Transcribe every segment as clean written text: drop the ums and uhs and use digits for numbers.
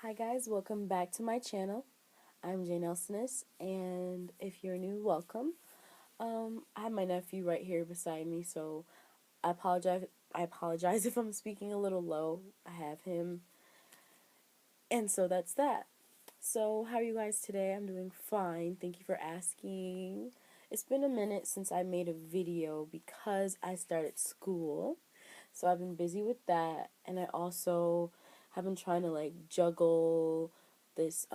Hi guys, welcome back to my channel. I'm Jnelsonus, and if you're new, welcome. I have my nephew right here beside me, so I apologize. I apologize if I'm speaking a little low. I have him, and so that's that. So, how are you guys today? I'm doing fine. Thank you for asking. It's been a minute since I made a video because I started school. So I've been busy with that, and I also have been trying to juggle this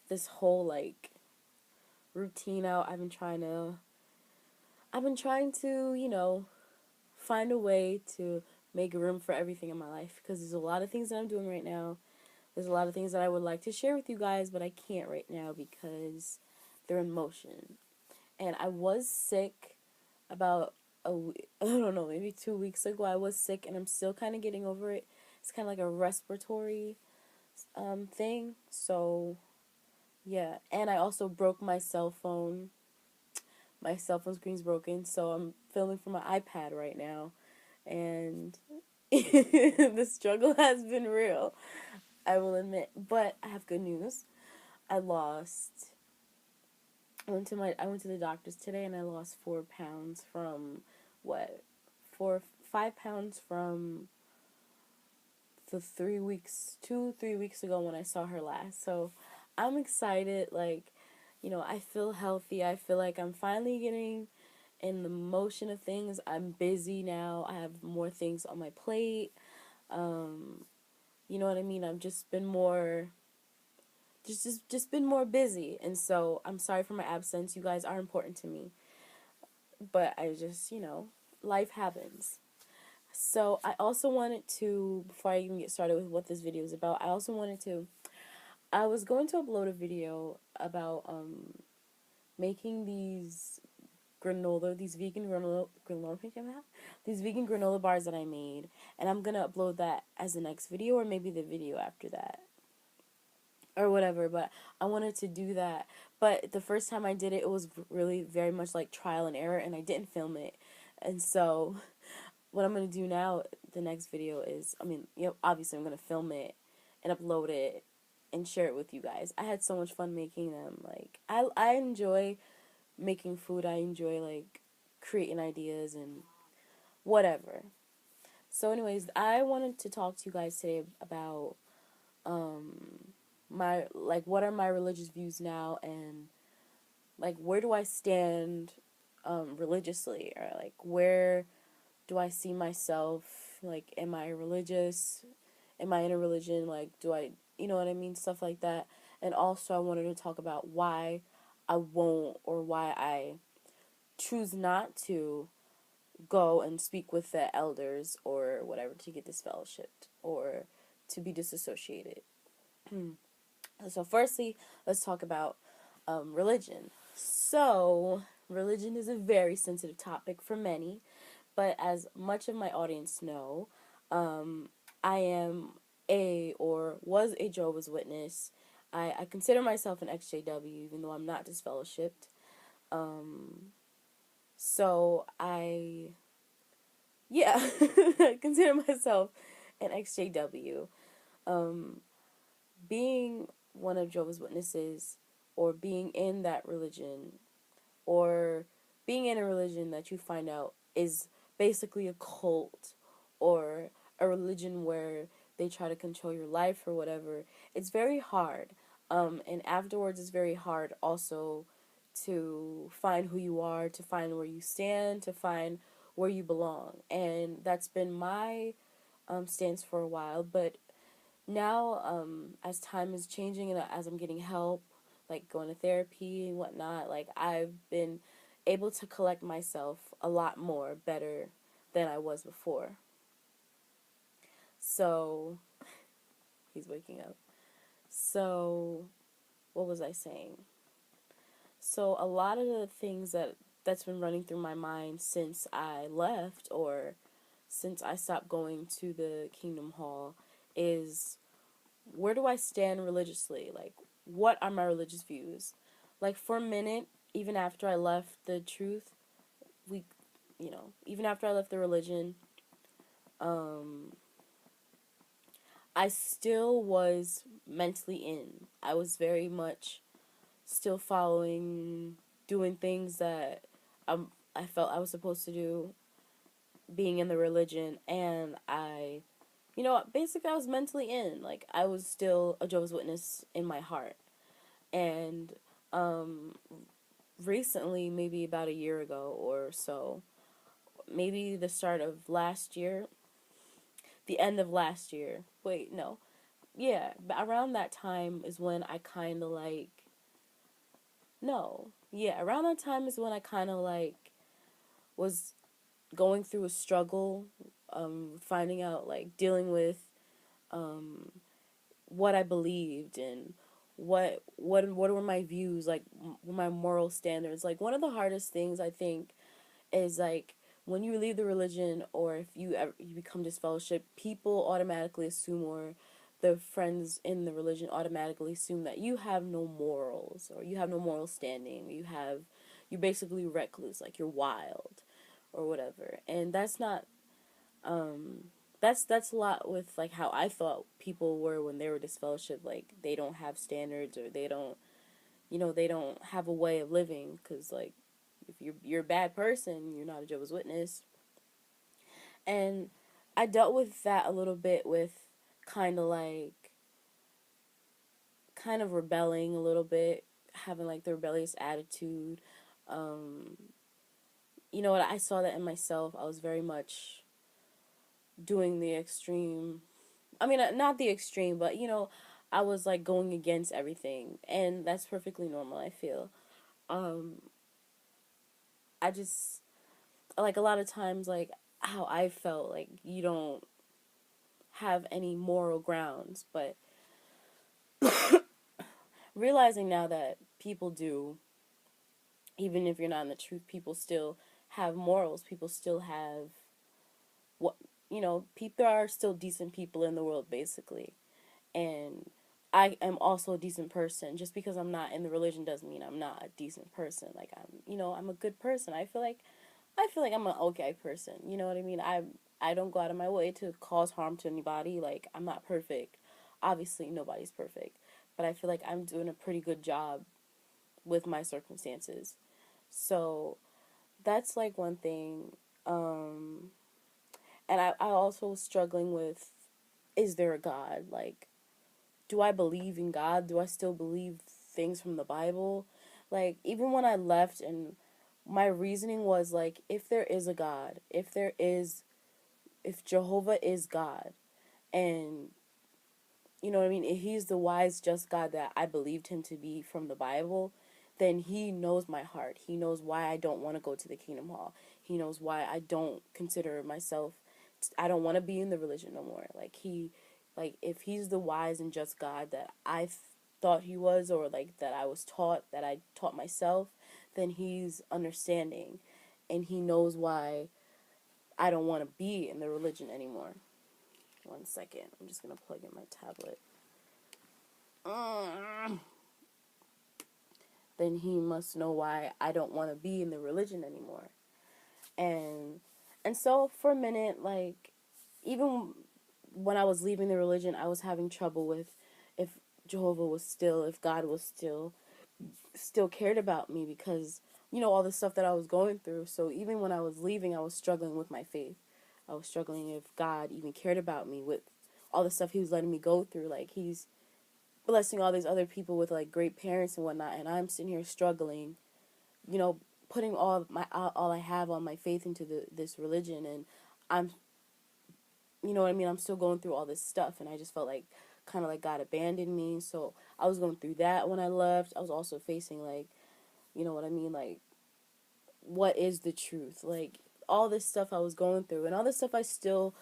this whole routine out. I've been trying to, find a way to make room for everything in my life because there's a lot of things that I'm doing right now. There's a lot of things that I would like to share with you guys, but I can't right now because they're in motion. And I was sick about I don't know, maybe 2 weeks ago. I was sick and I'm still kind of getting over it. It's kind of like a respiratory thing. So, yeah. And I also broke my cell phone. My cell phone screen's broken, so I'm filming from my iPad right now. And the struggle has been real, I will admit. But I have good news. I lost I went to the doctors today and I lost 4 pounds from what 4 5 pounds from the 3 weeks 2 3 weeks ago when I saw her last. So I'm excited. I feel healthy. I feel like I'm finally getting in the motion of things. I'm busy now. I have more things on my plate. Um, you know what I mean? I've just been more just been more busy, and so I'm sorry for my absence. You guys are important to me, but I just, life happens. So I also wanted to, before I even get started with what this video is about, I was going to upload a video about making these vegan granola bars that I made, and I'm gonna upload that as the next video or maybe the video after that or whatever. But I wanted to do that, but the first time I did it, it was really very much like trial and error, and I didn't film it. And so what I'm gonna do now, the next video is, obviously I'm gonna film it and upload it and share it with you guys. I had so much fun making them. I enjoy making food. I enjoy creating ideas and whatever. So anyways, I wanted to talk to you guys today about my what are my religious views now, and where do I stand religiously, or where do I see myself? Am I religious? Am I in a religion? Do I, you know what I mean? Stuff like that. And also, I wanted to talk about why I won't, or why I choose not to go and speak with the elders or whatever to get disfellowshipped or to be disassociated. So, firstly, let's talk about religion. So, religion is a very sensitive topic for many, but as much of my audience know, I am or was a Jehovah's Witness. I consider myself an XJW, even though I'm not disfellowshipped. So yeah, I consider myself an XJW. Being one of Jehovah's Witnesses, or being in that religion, or being in a religion that you find out is basically a cult, or a religion where they try to control your life or whatever, it's very hard. And afterwards, it's very hard also to find who you are, to find where you stand, to find where you belong. And that's been my stance for a while. But now, as time is changing and as I'm getting help, going to therapy and whatnot, I've been able to collect myself a lot more better than I was before. So, he's waking up. So, what was I saying? So, a lot of the things that's been running through my mind since I left, or since I stopped going to the Kingdom Hall, is where do I stand religiously? What are my religious views? For a minute, even after I left the truth, even after I left the religion, I still was mentally in. I was very much still following, doing things that I felt I was supposed to do, being in the religion, and basically I was mentally in. Like, I was still a Jehovah's Witness in my heart. And um, recently, maybe about a year ago or so, maybe the start of last year, the end of last year. Wait, no. Yeah, but around that time is when I kind of like. No. Yeah, around that time is when I kind of like was going through a struggle, finding out, like, dealing with um, what I believed and what were my views, like my moral standards. Like, one of the hardest things I think is, like, when you leave the religion, or if you become disfellowshipped, people automatically assume, or the friends in the religion automatically assume, that you have no morals, or you have no moral standing, you're basically recluse, like you're wild or whatever. And that's not um that's a lot with, like, how I thought people were when they were disfellowshipped. Like, they don't have standards, or they don't have a way of living, because, like, if you're a bad person, you're not a Jehovah's Witness. And I dealt with that a little bit, with kind of like kind of rebelling a little bit, having, like, the rebellious attitude. um you know what, I saw that in myself. I was very much doing the extreme. I mean, not the extreme, but, I was, like, going against everything, and that's perfectly normal, I feel. um I just, like, a lot of times, like, how I felt, like, you don't have any moral grounds, but realizing now that people do, even if you're not in the truth, people still have morals. People still have what, people are still decent people in the world, basically. And I am also a decent person. Just because I'm not in the religion doesn't mean I'm not a decent person. Like, I'm a good person. I feel like I'm an okay person. You know what I mean? I don't go out of my way to cause harm to anybody. Like, I'm not perfect. Obviously, nobody's perfect. But I feel like I'm doing a pretty good job with my circumstances. So that's, like, one thing. And I also was struggling with, is there a God? Like, do I believe in God? Do I still believe things from the Bible? Like, even when I left, and my reasoning was, like, if there is a God, if Jehovah is God, and, you know what I mean, if he's the wise, just God that I believed him to be from the Bible, then he knows my heart. He knows why I don't want to go to the Kingdom Hall. He knows why I don't consider myself, I don't want to be in the religion no more. Like, if he's the wise and just God that I thought he was, or, like, that I was taught, that I taught myself, then he's understanding, and he knows why I don't want to be in the religion anymore. 1 second. I'm just going to plug in my tablet. Then he must know why I don't want to be in the religion anymore. And so for a minute, like, even when I was leaving the religion, I was having trouble with if if God was still cared about me, because, all the stuff that I was going through. So even when I was leaving, I was struggling with my faith. I was struggling if God even cared about me with all the stuff he was letting me go through. Like, he's blessing all these other people with, like, great parents and whatnot, and I'm sitting here struggling, putting all I have on my faith into this religion, and I'm, you know what I mean, I'm still going through all this stuff, and I just felt like, kind of like, God abandoned me. So I was going through that when I left. I was also facing, like, you know what I mean, like, what is the truth? Like, all this stuff I was going through, and all this stuff I still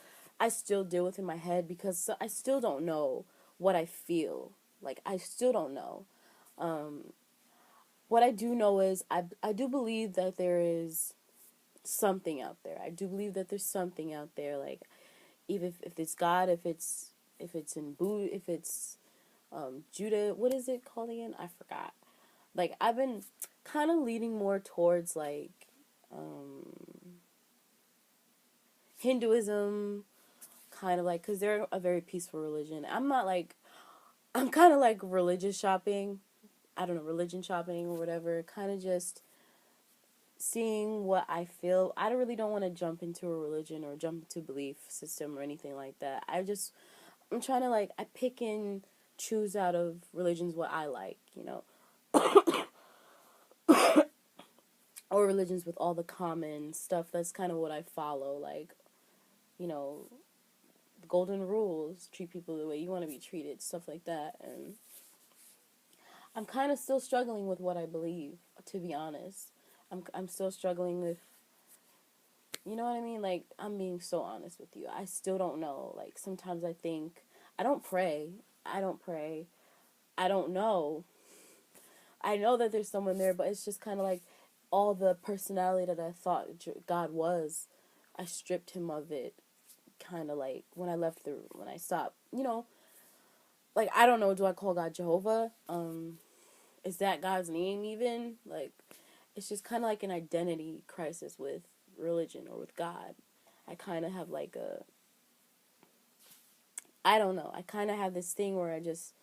deal with in my head, because I still don't know what I feel. Like, I still don't know. What I do know is, I do believe that there is something out there. I do believe that there's something out there. Like, even if it's God, if it's in Buddha, if it's Judah, what is it called again? I forgot. Like, I've been kind of leaning more towards, like, Hinduism, kind of like, because they're a very peaceful religion. I'm not like, I'm kind of like religious shopping. I don't know, religion shopping or whatever. Kind of just seeing what I feel. I don't really don't want to jump into a religion or jump into belief system or anything like that. I'm trying to like, I pick and choose out of religions what I like, you know, or religions with all the common stuff. That's kind of what I follow, like, you know, golden rules, treat people the way you want to be treated, stuff like that. And I'm kind of still struggling with what I believe, to be honest. I'm still struggling with, you know what I mean? Like, I'm being so honest with you. I still don't know. Like, sometimes I think, I don't pray. I don't pray. I don't know. I know that there's someone there, but it's just kind of like all the personality that I thought God was, I stripped him of it. Kind of like when I left the room, when I stopped, you know, like, I don't know, do I call God Jehovah? Is that God's name even? Like, it's just kind of like an identity crisis with religion or with God. I kind of have like I don't know, I kind of have this thing where I just,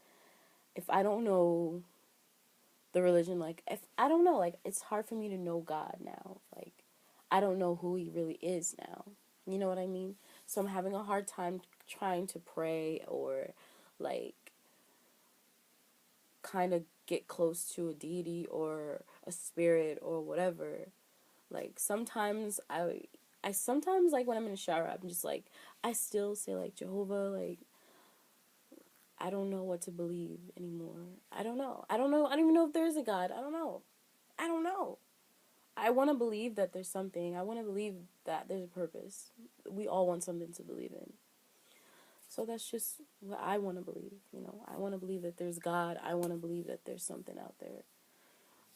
if I don't know the religion, like, if I don't know, like, it's hard for me to know God now. Like, I don't know who he really is now. You know what I mean? So I'm having a hard time trying to pray or, like, kind of get close to a deity or a spirit or whatever. Like, sometimes I sometimes, like, when I'm in the shower, I'm just like, I still say, like, Jehovah, like, I don't know what to believe anymore. I don't know. I don't know. I don't even know if there's a God. I don't know. I don't know. I want to believe that there's something. I want to believe that there's a purpose. We all want something to believe in. So that's just what I want to believe, you know. I want to believe that there's God. I want to believe that there's something out there.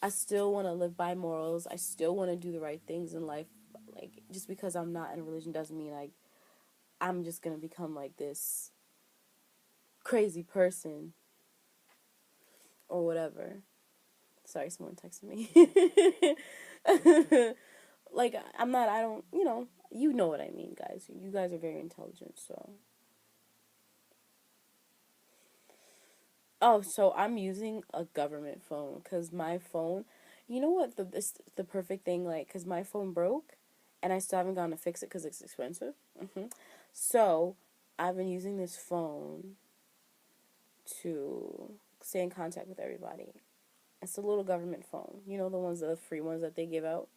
I still want to live by morals. I still want to do the right things in life. Like, just because I'm not in a religion doesn't mean, like, I'm just going to become, like, this crazy person or whatever. Sorry, someone texted me. Like, I'm not, I don't, you know what I mean, guys. You guys are very intelligent, so. Oh, so I'm using a government phone, because my phone, you know what, the perfect thing, like, because my phone broke, and I still haven't gone to fix it because it's expensive. So, I've been using this phone to stay in contact with everybody. It's a little government phone. You know, the free ones that they give out?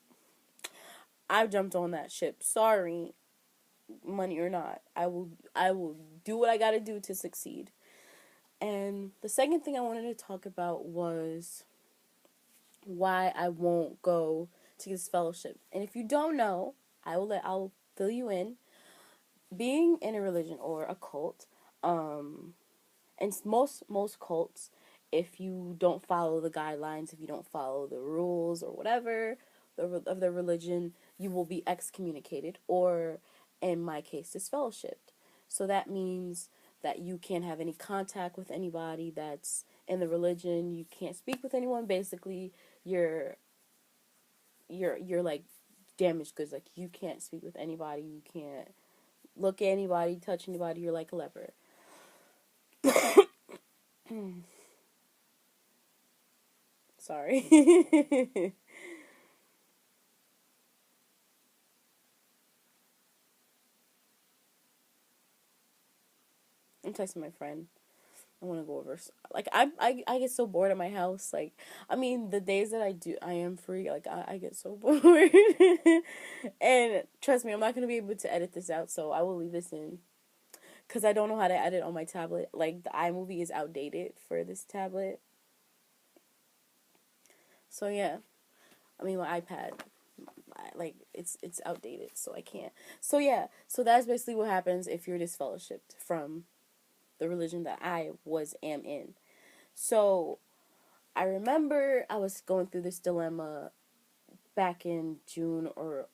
I've jumped on that ship. Sorry, money or not. I will do what I gotta do to succeed. And the second thing I wanted to talk about was why I won't go to this fellowship. And if you don't know, I'll fill you in. Being in a religion or a cult, and most cults, if you don't follow the guidelines, if you don't follow the rules or whatever of the religion, you will be excommunicated, or in my case, disfellowshipped. So that means that you can't have any contact with anybody that's in the religion. You can't speak with anyone. Basically, you're like damaged goods. Like, you can't speak with anybody. You can't look at anybody, touch anybody. You're like a leper. Sorry. I'm texting my friend. I want to go over. Like, I get so bored at my house. Like, I mean, the days that I am free. Like, I get so bored. And trust me, I'm not gonna be able to edit this out, so I will leave this in. Cause I don't know how to edit on my tablet. Like, the iMovie is outdated for this tablet. So yeah, I mean, my iPad, like, it's outdated, so I can't. So yeah, so that's basically what happens if you're disfellowshipped from the religion that am in. So I remember I was going through this dilemma back in June or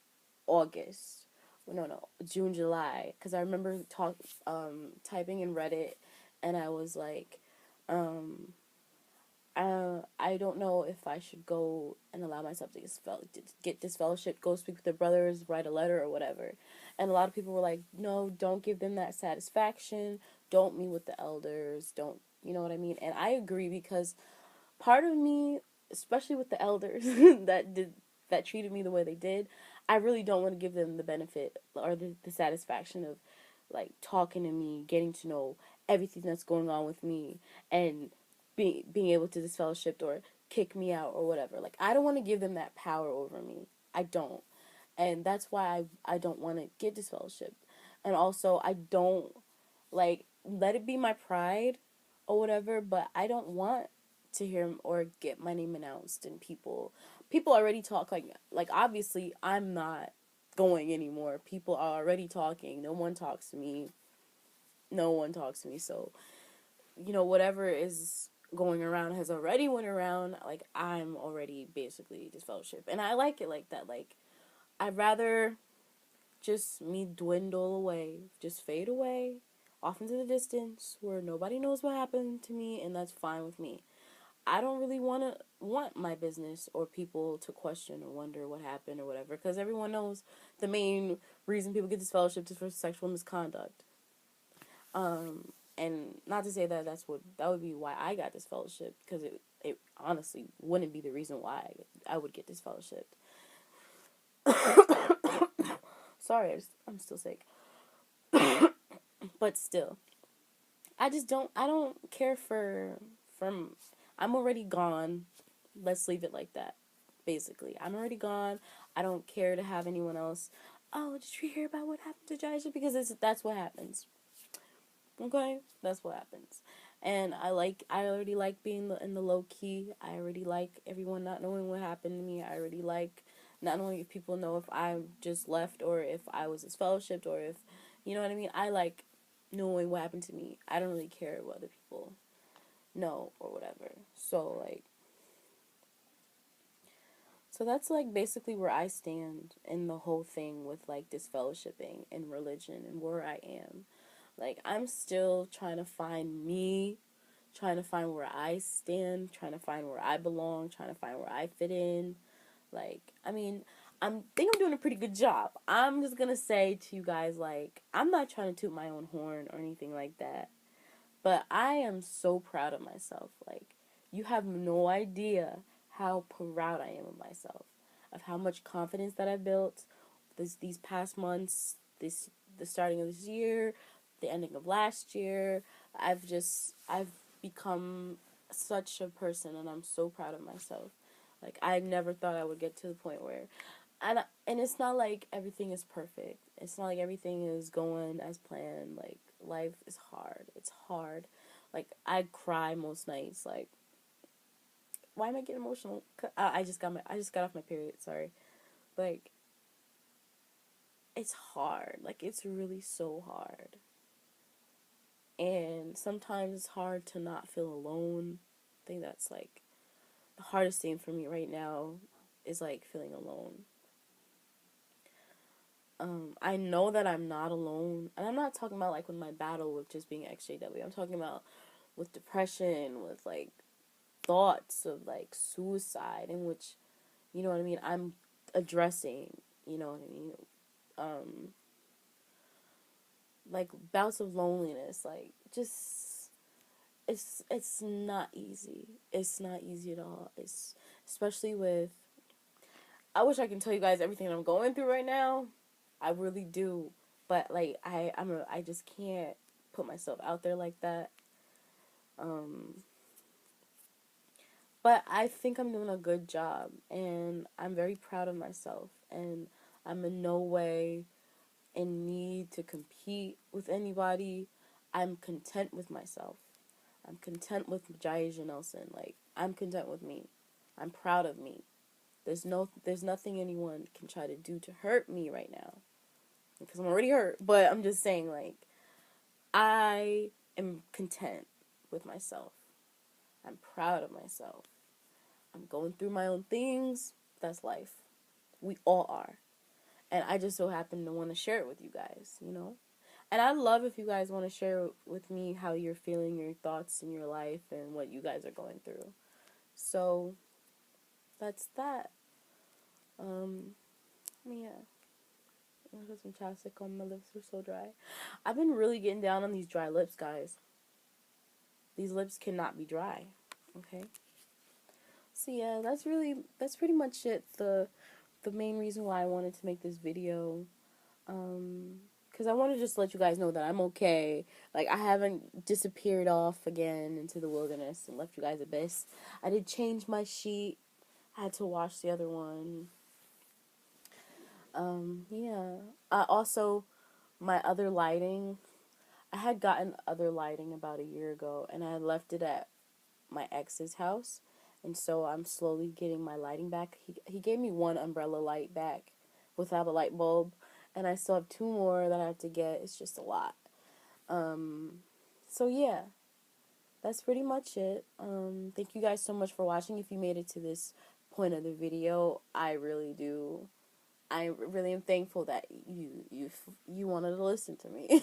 August. No, June, July. Because I remember typing in Reddit, and I was like, I don't know if I should go and allow myself to get disfellowship, go speak with their brothers, write a letter or whatever. And a lot of people were like, no, don't give them that satisfaction. Don't meet with the elders. Don't, you know what I mean? And I agree, because part of me, especially with the elders that treated me the way they did, I really don't want to give them the benefit or the satisfaction of like talking to me, getting to know everything that's going on with me, and being able to disfellowship or kick me out or whatever. Like, I don't want to give them that power over me. I don't. And that's why I don't want to get disfellowship. And also, I don't, like, let it be my pride or whatever, but I don't want to hear or get my name announced, and people already talk, like obviously I'm not going anymore. People are already talking. No one talks to me. So, whatever is going around has already went around. Like, I'm already basically disfellowship, and I like it like that. Like, I'd rather just me dwindle away, just fade away off into the distance where nobody knows what happened to me, and that's fine with me. I don't really want my business or people to question or wonder what happened or whatever, because everyone knows the main reason people get disfellowshipped is for sexual misconduct. And not to say that that would be why I got disfellowshipped, because it honestly wouldn't be the reason why I would get disfellowshipped. Sorry, I'm still sick. But still, I don't care from, I'm already gone. Let's leave it like that. Basically, I'm already gone. I don't care to have anyone else. Oh, did you hear about what happened to Jaisha? Because that's what happens. Okay, that's what happens. And I already like being in the low key. I already like everyone not knowing what happened to me. I already like not knowing if people know if I just left or if I was disfellowshipped, or if, you know what I mean. I like knowing what happened to me. I don't really care what other people know or whatever. So that's like basically where I stand in the whole thing with like disfellowshipping and religion and where I am. Like, I'm still trying to find me, trying to find where I stand, trying to find where I belong, trying to find where I fit in. Like, I mean, think I'm doing a pretty good job. I'm just gonna say to you guys, like, I'm not trying to toot my own horn or anything like that, but I am so proud of myself. Like, you have no idea how proud I am of myself, of how much confidence that I built these past months, the starting of this year, the ending of last year. I've become such a person, and I'm so proud of myself. Like, I never thought I would get to the point where, and it's not like everything is perfect. It's not like everything is going as planned. Like, life is hard. It's hard. Like, I cry most nights. Like, why am I getting emotional? I just got off my period. Sorry. Like, it's hard. Like, it's really so hard. And sometimes it's hard to not feel alone. I think that's like the hardest thing for me right now, is like feeling alone. I know that I'm not alone, and I'm not talking about like with my battle with just being XJW. I'm talking about with depression, with like thoughts of like suicide, in which, you know what I mean, I'm addressing, you know what I mean, like bouts of loneliness, like just it's not easy. It's not easy at all. It's especially with, I wish I can tell you guys everything I'm going through right now. I really do, but like I just can't put myself out there like that. But I think I'm doing a good job, and I'm very proud of myself, and I'm in no way in need to compete with anybody. I'm content with myself. I'm content with Jnelsonus. Like, I'm content with me. I'm proud of me. There's nothing anyone can try to do to hurt me right now, because I'm already hurt. But I'm just saying, like, I am content with myself. I'm proud of myself. I'm going through my own things. That's life. We all are. And I just so happen to want to share it with you guys, you know? And I love if you guys want to share with me how you're feeling, your thoughts in your life, and what you guys are going through. So that's that. Yeah. I put some chapstick on, my lips are so dry. I've been really getting down on these dry lips, guys. These lips cannot be dry. Okay. So yeah, that's pretty much it. The main reason why I wanted to make this video, because I want to just let you guys know that I'm okay. Like, I haven't disappeared off again into the wilderness and left you guys abyss. I did change my sheet. I had to wash the other one. Yeah. I also, my other lighting, I had gotten other lighting about a year ago, and I had left it at my ex's house, and so I'm slowly getting my lighting back. He gave me one umbrella light back without a light bulb, and I still have two more that I have to get. It's just a lot. So yeah, that's pretty much it. Thank you guys so much for watching. If you made it to this point of the video, I really do. I really am thankful that you wanted to listen to me,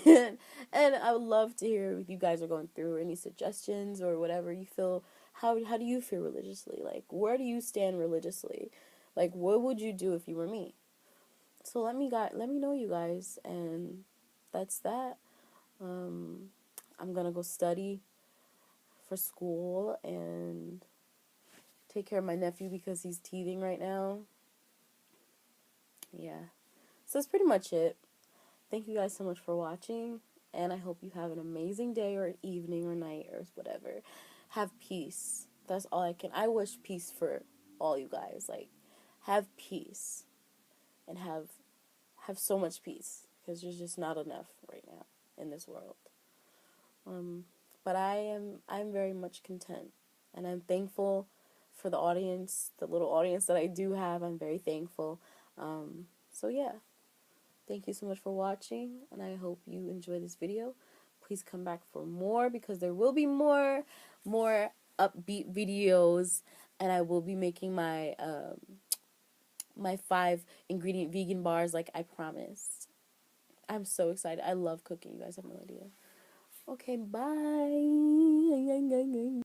and I would love to hear what you guys are going through, any suggestions or whatever you feel. How do you feel religiously? Like, where do you stand religiously? Like, what would you do if you were me? So let me know, you guys, and that's that. I'm gonna go study for school and take care of my nephew because he's teething right now. Yeah. So that's pretty much it. Thank you guys so much for watching, and I hope you have an amazing day or evening or night or whatever. Have peace. That's all I wish peace for all you guys. Like, have peace and have so much peace, because there's just not enough right now in this world. But I'm very much content, and I'm thankful for the audience, the little audience that I do have. I'm very thankful. So yeah. Thank you so much for watching, and I hope you enjoy this video. Please come back for more, because there will be more upbeat videos, and I will be making my my 5-ingredient vegan bars like I promised. I'm so excited. I love cooking. You guys have no idea. Okay, bye.